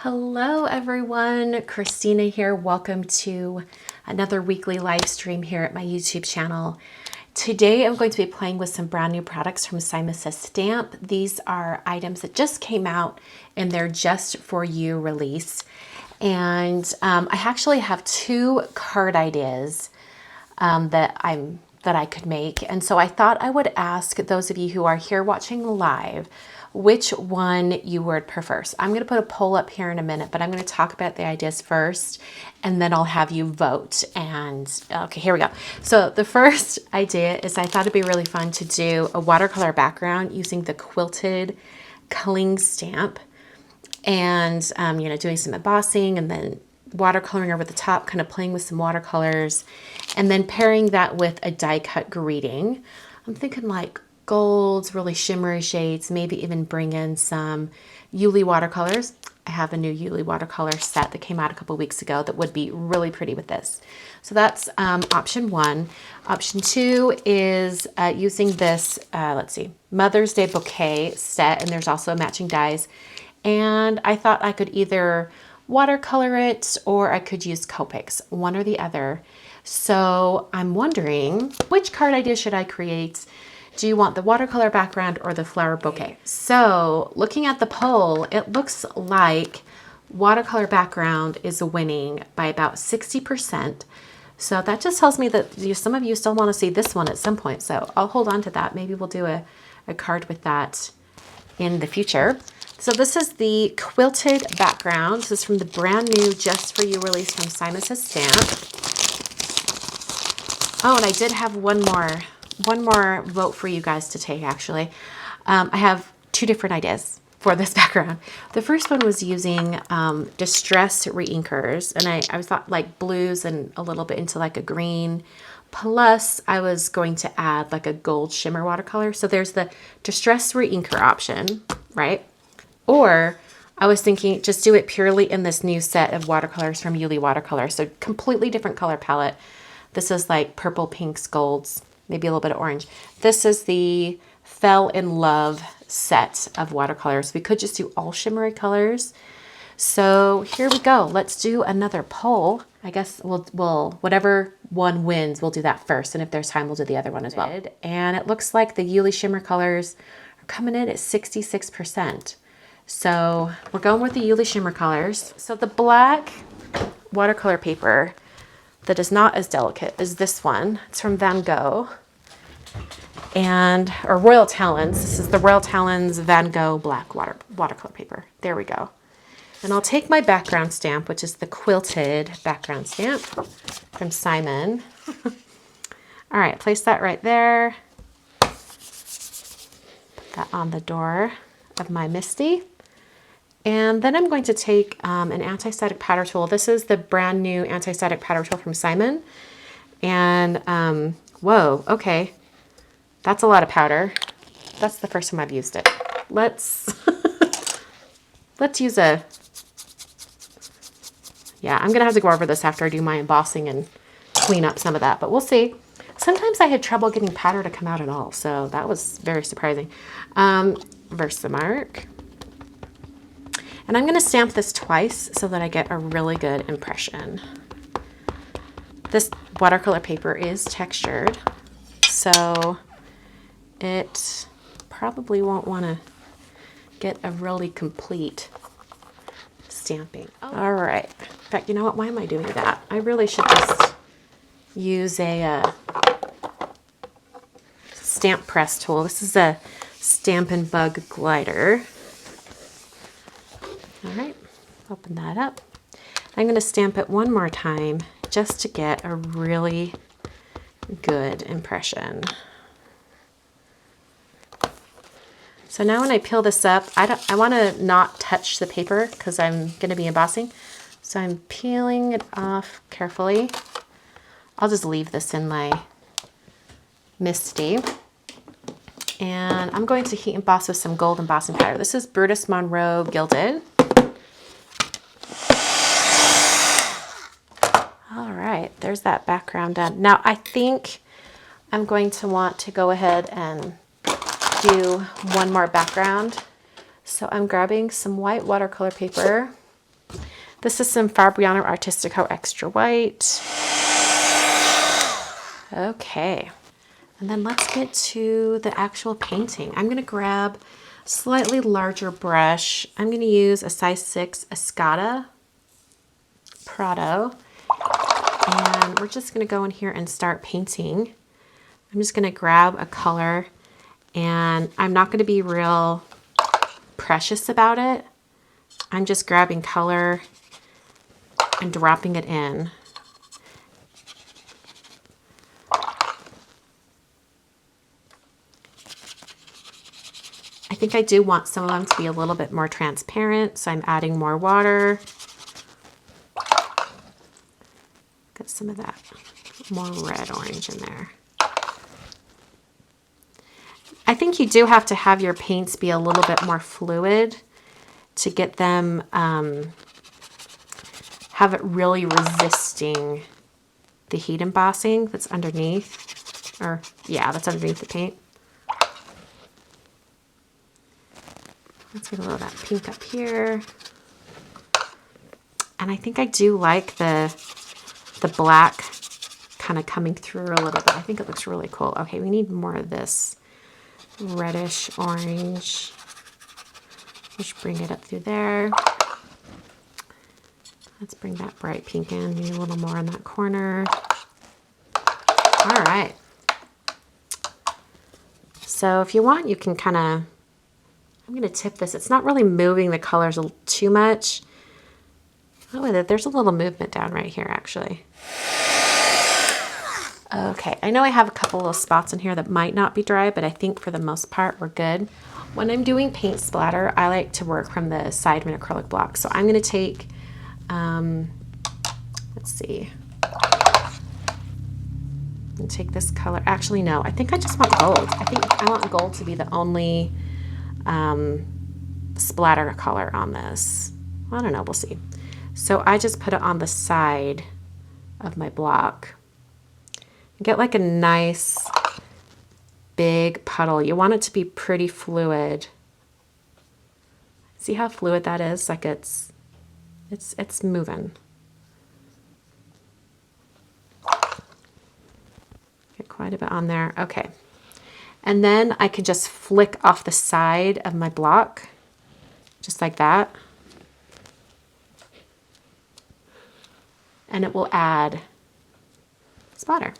Hello everyone, Christina here. Welcome to another weekly live stream here at my YouTube channel. Today I'm going to be playing with some brand new products from Simon Says Stamp. These are items that just came out in their Just For You release. And I actually have two card ideas that I could make. And so I thought I would ask those of you who are here watching live which one you would prefer. So I'm going to put a poll up here in a minute, but I'm going to talk about the ideas first and then I'll have you vote. And okay, here we go. So the first idea is I thought it'd be really fun to do a watercolor background using the quilted Cling stamp and doing some embossing and then watercoloring over the top, kind of playing with some watercolors, and then pairing that with a die cut greeting. I'm thinking like golds, really shimmery shades, maybe even bring in some Yuli watercolors. I have a new Yuli watercolor set that came out a couple weeks ago that would be really pretty with this. So that's option one. Option two is using this, let's see, Mother's Day bouquet set, and there's also matching dies. And I thought I could either watercolor it or I could use Copics, one or the other. So I'm wondering, which card idea should I create? Do you want the watercolor background or the flower bouquet? So looking at the poll, it looks like watercolor background is winning by about 60%. So that just tells me that some of you still want to see this one at some point. So I'll hold on to that. Maybe we'll do a card with that in the future. So this is the quilted background. This is from the brand new Just For You release from Simon Says Stamp. Oh, and I did have one more vote for you guys to take, actually. I have two different ideas for this background. The first one was using distressed reinkers, and I thought like blues and a little bit into like a green. Plus, I was going to add like a gold shimmer watercolor. So there's the distressed reinker option, right? Or I was thinking just do it purely in this new set of watercolors from Yuli Watercolor. So completely different color palette. This is like purple, pinks, golds, maybe a little bit of orange. This is the Fell in Love set of watercolors. We could just do all shimmery colors. So here we go. Let's do another poll. I guess we'll whatever one wins, we'll do that first. And if there's time, we'll do the other one as well. And it looks like the Yuli shimmer colors are coming in at 66%. So we're going with the Yuli shimmer colors. So the black watercolor paper that is not as delicate as this one. It's from Van Gogh or Royal Talens. This is the Royal Talens Van Gogh black watercolor paper. There we go. And I'll take my background stamp, which is the quilted background stamp from Simon. All right, place that right there. Put that on the door of my Misty. And then I'm going to take an anti-static powder tool. This is the brand new anti-static powder tool from Simon. And, whoa, okay. That's a lot of powder. That's the first time I've used it. Let's use I'm going to have to go over this after I do my embossing and clean up some of that, but we'll see. Sometimes I had trouble getting powder to come out at all, so that was very surprising. Versamark. And I'm going to stamp this twice so that I get a really good impression. This watercolor paper is textured, so it probably won't want to get a really complete stamping. Oh. All right. In fact, you know what? Why am I doing that? I really should just use a stamp press tool. This is a Stampin' Bug glider. All right, open that up. I'm going to stamp it one more time just to get a really good impression. So now when I peel this up, I want to not touch the paper because I'm going to be embossing. So I'm peeling it off carefully. I'll just leave this in my Misty. And I'm going to heat emboss with some gold embossing powder. This is Brutus Monroe Gilded. All right, there's that background done. Now I think I'm going to want to go ahead and do one more background. So I'm grabbing some white watercolor paper This is some Fabriano Artistico Extra White. Okay, and then let's get to the actual painting. I'm gonna grab a slightly larger brush. I'm gonna use a size 6 Escada Prado, and we're just gonna go in here and start painting. I'm just gonna grab a color, and I'm not gonna be real precious about it. I'm just grabbing color and dropping it in. I think I do want some of them to be a little bit more transparent, so I'm adding more water. Get some of that more red orange in there. I think you do have to have your paints be a little bit more fluid to get them, have it really resisting the heat embossing that's underneath, or yeah, that's underneath the paint. Let's get a little of that pink up here. And I think I do like the black kind of coming through a little bit. I think it looks really cool. Okay, we need more of this reddish orange. Just bring it up through there. Let's bring that bright pink in. Need a little more in that corner. All right. So if you want, you can kind of, I'm going to tip this. It's not really moving the colors too much. Oh, there's a little movement down right here, actually. Okay, I know I have a couple little spots in here that might not be dry, but I think for the most part, we're good. When I'm doing paint splatter, I like to work from the side of an acrylic block. So I'm going to take, let's see. And take this color. Actually, no, I think I just want gold. I think I want gold to be the only splatter color on this. I don't know, we'll see. So I just put it on the side of my block. Get like a nice big puddle. You want it to be pretty fluid. See how fluid that is? Like it's moving. Get quite a bit on there. Okay. And then I can just flick off the side of my block, just like that. And it will add splatter.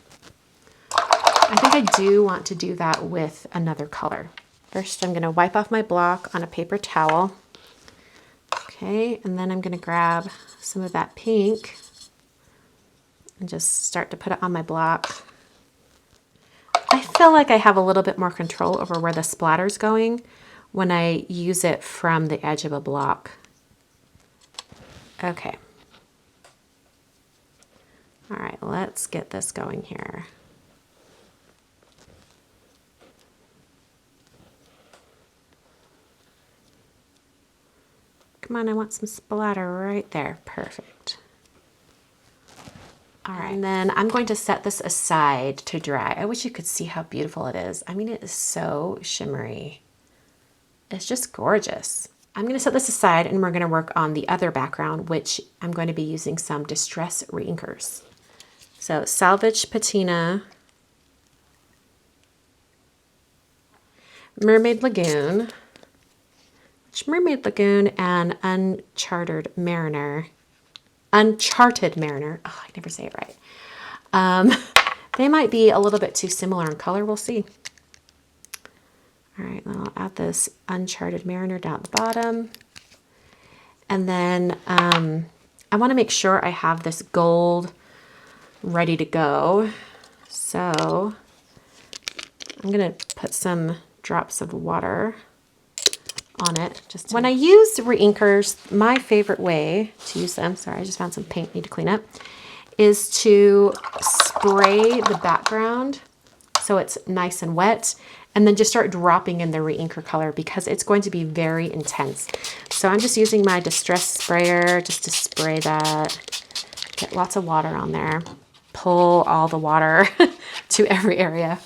I think I do want to do that with another color. First, I'm going to wipe off my block on a paper towel. Okay, and then I'm going to grab some of that pink and just start to put it on my block. I feel like I have a little bit more control over where the splatter's going when I use it from the edge of a block. Okay. All right, let's get this going here. Come on, I want some splatter right there. Perfect. All right, and then I'm going to set this aside to dry. I wish you could see how beautiful it is. I mean, it is so shimmery. It's just gorgeous. I'm going to set this aside and we're going to work on the other background, which I'm going to be using some Distress Reinkers. So Salvage Patina, Mermaid Lagoon, and Uncharted Mariner. Oh, I never say it right. They might be a little bit too similar in color. We'll see. All right, then I'll add this Uncharted Mariner down at the bottom. And then I want to make sure I have this gold ready to go. So I'm going to put some drops of water on it. Just when I use reinkers, my favorite way to use them, sorry, I just found some paint, need to clean up, is to spray the background so it's nice and wet, and then just start dropping in the reinker color because it's going to be very intense. So I'm just using my Distress sprayer just to spray that, get lots of water on there, pull all the water to every area.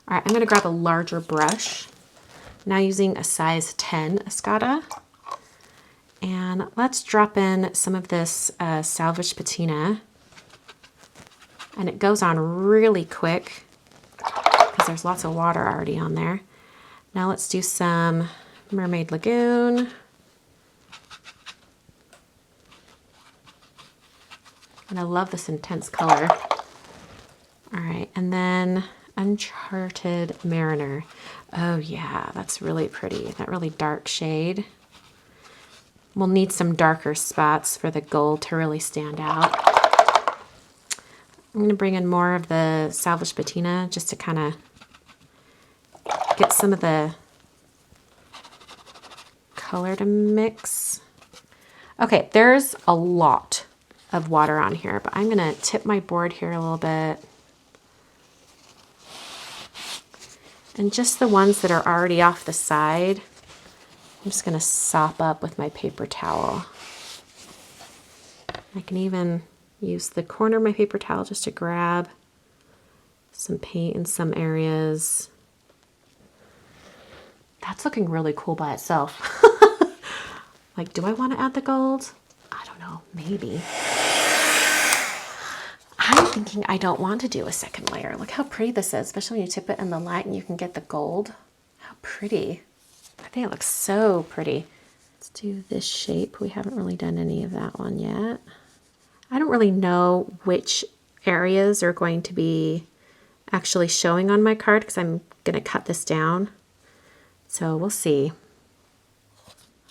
All right, I'm gonna grab a larger brush. Now using a size 10 Escada, And let's drop in some of this salvage patina. And it goes on really quick because there's lots of water already on there. Now let's do some Mermaid Lagoon. And I love this intense color. All right, and then Uncharted Mariner. Oh yeah, that's really pretty. That really dark shade. We'll need some darker spots for the gold to really stand out. I'm going to bring in more of the salvage patina just to kind of get some of the color to mix. Okay, there's a lot of water on here, but I'm going to tip my board here a little bit. And just the ones that are already off the side, I'm just going to sop up with my paper towel. I can even use the corner of my paper towel just to grab some paint in some areas. That's looking really cool by itself. Like, do I want to add the gold? I don't know, maybe. I'm thinking I don't want to do a second layer. Look how pretty this is, especially when you tip it in the light and you can get the gold. How pretty. I think it looks so pretty. Let's do this shape. We haven't really done any of that one yet. I don't really know which areas are going to be actually showing on my card because I'm going to cut this down. So we'll see.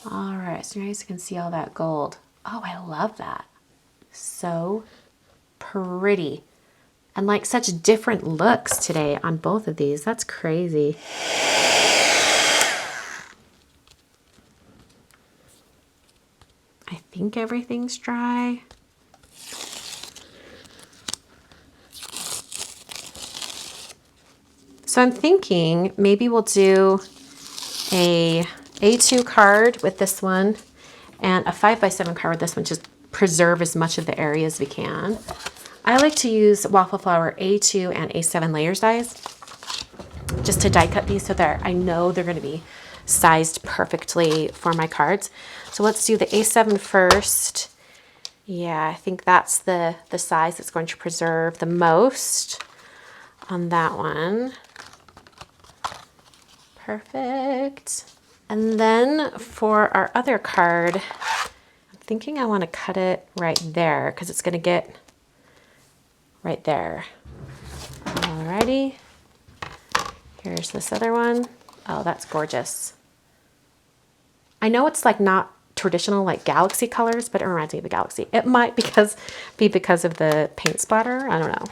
All right, so now you can see all that gold. Oh, I love that. So pretty. And like such different looks today on both of these. That's crazy. I think everything's dry. So I'm thinking maybe we'll do a A2 card with this one and a 5x7 card with this one, just preserve as much of the area as we can. I like to use Waffle Flower A2 and A7 layer dies just to die cut these so that I know they're going to be sized perfectly for my cards. So let's do the A7 first. Yeah, I think that's the size that's going to preserve the most on that one. Perfect. And then for our other card, I'm thinking I want to cut it right there because it's going to get right there. Alrighty. Here's this other one. Oh, that's gorgeous. I know it's like not traditional like galaxy colors, but it reminds me of a galaxy. It might be because of the paint splatter. I don't know.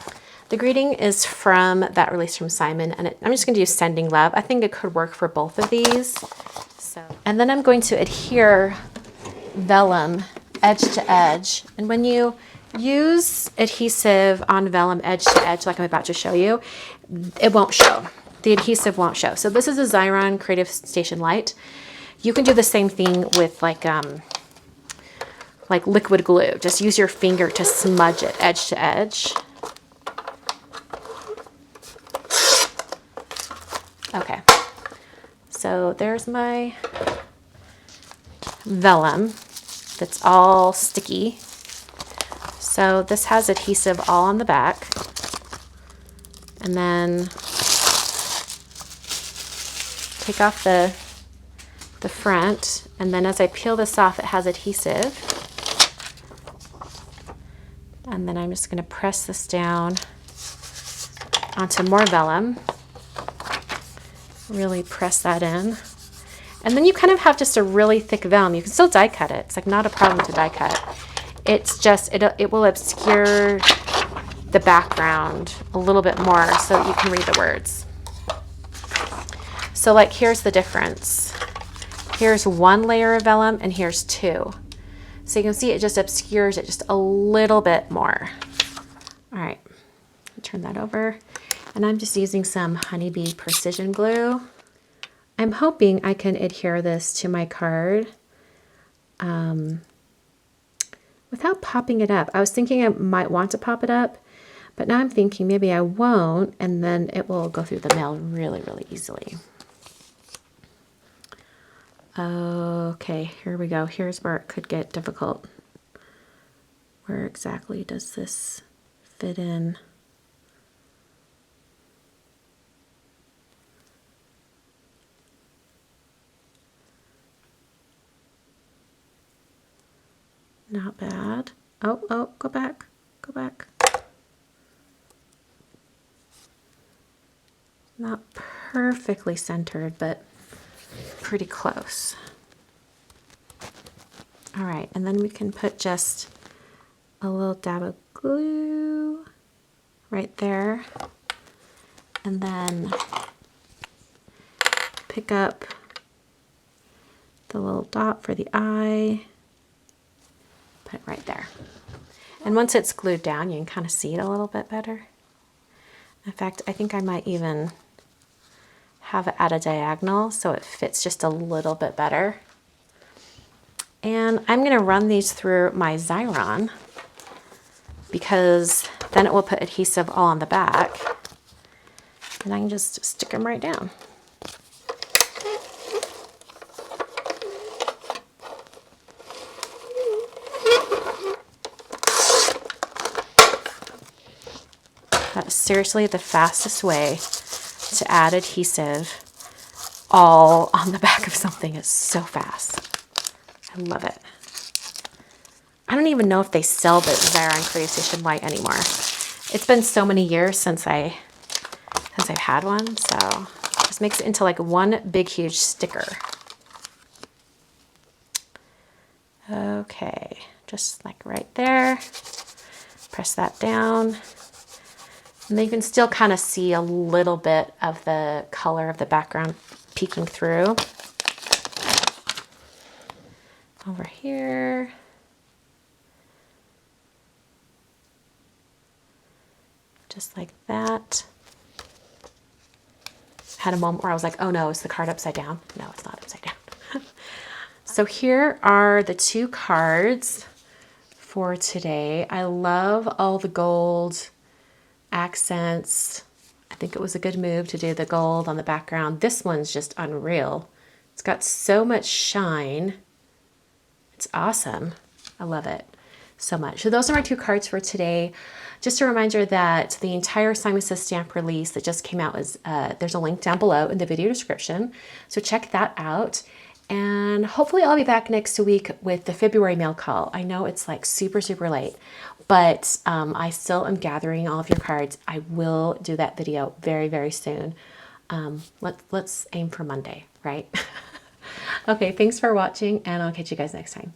The greeting is from that release from Simon, and I'm just going to use Sending Love. I think it could work for both of these. And then I'm going to adhere vellum edge to edge. And when you use adhesive on vellum edge to edge, like I'm about to show you, it won't show. The adhesive won't show. So this is a Xyron Creative Station Light. You can do the same thing with like liquid glue. Just use your finger to smudge it edge to edge. Okay, so there's my vellum that's all sticky. So this has adhesive all on the back. And then take off the front, and then as I peel this off, it has adhesive. And then I'm just going to press this down onto more vellum. Really press that in. And then you kind of have just a really thick vellum. You can still die cut it. It's like not a problem to die cut. It's just, it will obscure the background a little bit more so that you can read the words. So like here's the difference. Here's one layer of vellum and here's two. So you can see it just obscures it just a little bit more. All right, turn that over. And I'm just using some Honeybee Precision Glue. I'm hoping I can adhere this to my card without popping it up. I was thinking I might want to pop it up, but now I'm thinking maybe I won't, and then it will go through the mail really, really easily. Okay, here we go. Here's where it could get difficult. Where exactly does this fit in? Not bad. Oh, go back, go back. Not perfectly centered, but pretty close. All right, and then we can put just a little dab of glue right there. And then pick up the little dot for the eye, put it right there. And once it's glued down, you can kind of see it a little bit better. In fact, I think I might even have it at a diagonal so it fits just a little bit better. And I'm going to run these through my Xyron because then it will put adhesive all on the back. And I can just stick them right down. That is seriously the fastest way to add adhesive all on the back of something. It's so fast. I love it. I don't even know if they sell the Xyron Creation White anymore. It's been so many years since I've had one, so it just makes it into like one big huge sticker. Okay, just like right there. Press that down. And then you can still kind of see a little bit of the color of the background peeking through. Over here. Just like that. Had a moment where I was like, oh no, is the card upside down? No, it's not upside down. So here are the two cards for today. I love all the gold accents. I think it was a good move to do the gold on the background. This one's just unreal. It's got so much shine. It's awesome. I love it so much. So those are my two cards for today. Just a reminder that the entire Simon Says stamp release that just came out is, there's a link down below in the video description. So check that out. And hopefully I'll be back next week with the February mail call. I know it's like super, super late, but I still am gathering all of your cards. I will do that video very, very soon. Let's aim for Monday, right? Okay, thanks for watching, and I'll catch you guys next time.